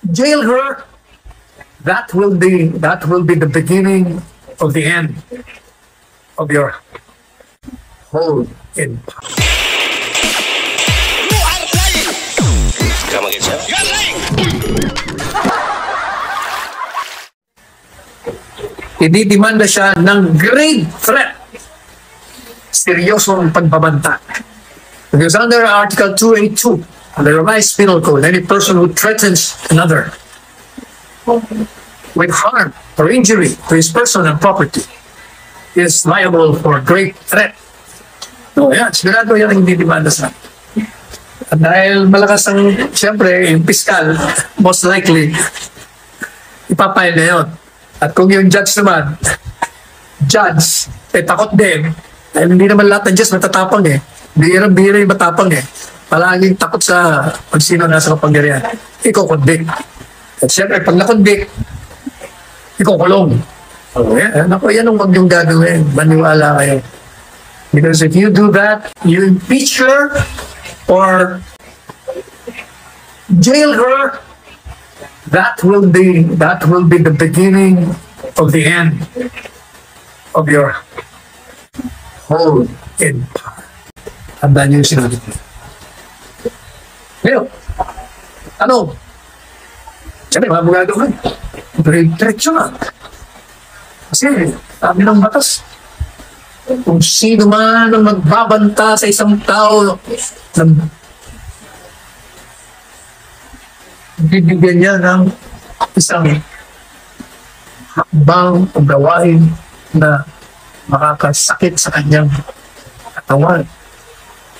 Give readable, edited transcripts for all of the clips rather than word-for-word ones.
Jail her. That will be the beginning of the end of your hold in power. You are lying! Come again, sir? You are lying! Ididimanda siya ng grave threat. Seryosong pagbabanta. Because under Article 282 of the Revised Penal Code, any person who threatens another with harm or injury to his person and property is liable for grave threat. So, yan, sigurado yan ang ididimanda sa. At dahil malakas ang, siyempre, yung piskal, most likely, ipapile na yun. At kung yung judge naman, takot din. Dahil hindi naman lahat ng judge matatapang eh. Bihirang-bihira yung matapang eh. Palaging takot sa kung sino nasa kapangyarihan. Iko-convict. At siyempre, pag na-convict, iko-kulong. Yan ang wag yung gagawin. Maniwala kayo. Because if you do that, you impeach her or jail her, that will be the beginning of the end of your hold in power. Tandaan niyo yung sinabi ko. Ngayon, ano? Siyempre, mga abogado ka. Diretso na. Kasi, sabi ng batas, kung sino man ang magbabanta sa isang tao na bibigyan niya ng isang hakbang o gawain na makakasakit sa kanyang katawan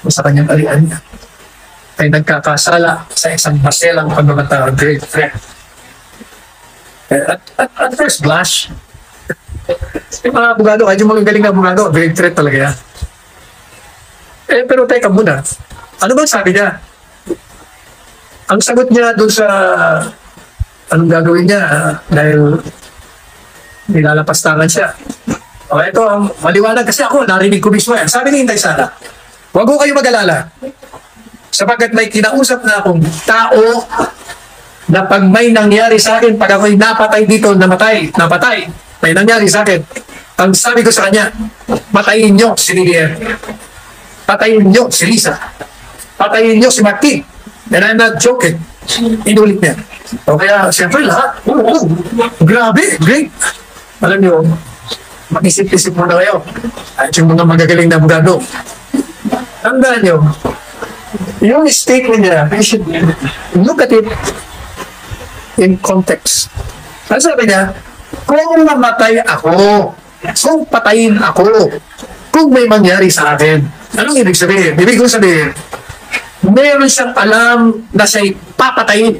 o sa kanyang ari-arian ay nagkakasala sa isang maselang pagbabanta o grave threat. At first blush, yung mga abogado, kahit yung mga galing na abogado, grave threat talaga yan. Pero teka muna, ano bang sabi niya? Ang sagot niya doon sa anong gagawin niya dahil nilalapastangan siya. O ito ang maliwanag kasi ako, narinig ko mismo yan. Sabi ni Inday Sara, huwag ko kayo mag-alala sapagkat may kinausap na akong tao na pag may nangyari sa akin, pag ako'y napatay dito, napatay, may nangyari sa akin. Ang sabi ko sa kanya, patayin niyo si Lilian. Patayin niyo si Lisa. Patayin niyo si Martin. And I'm not joking. Inulit niya. O kaya, siyempre lahat. Grabe, great. Alam niyo, mag-isip-isip muna kayo. At yung mga magagaling na abogado. Tandaan niyo, yung statement niya, you should look at it in context. Ano sabi niya? Kung mamatay ako, kung patayin ako, kung may mangyari sa akin, anong ibig sabihin? Ibig kong sabihin, meron siyang alam na siya'y papatayin.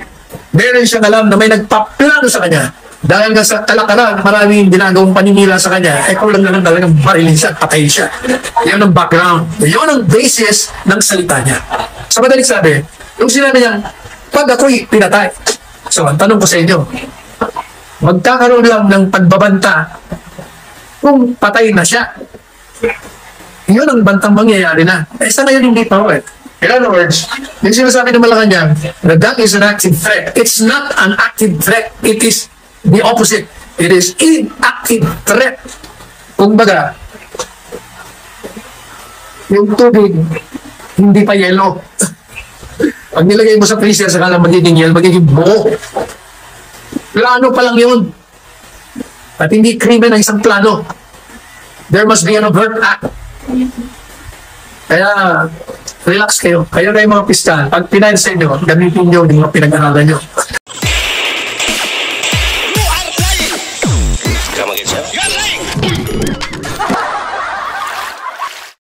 Meron siyang alam na may nagpaplano sa kanya. Dahil nga sa kalakaran, maraming ginagawang paninira sa kanya, kung lang naman talagang barilin siya, patayin siya. Yan ang background. Yan ang basis ng salita niya. Sa madaling sabi, yung sinabi niya, pag ako'y pinatay. So, ang tanong ko sa inyo, magkakaroon lang ng pagbabanta kung patay na siya. Yun ang bantang mangyayari na. Sa ngayon hindi pa ako eh. In other words, yung sinasabi ng Malacanang na that is an active threat. It's not an active threat. It is the opposite. It is inactive threat. Kung baga, yung tubig, hindi pa yellow. Pag nilagay mo sa freezer, saka lang magiging yellow, magiging buo. Plano pa lang yun. At hindi krimen ang isang plano. There must be an overt act. Kaya, relax kayo. Kayo na yung mga piskal. Pag pinansin nyo, gamitin nyo yung mga pinag-aralan nyo.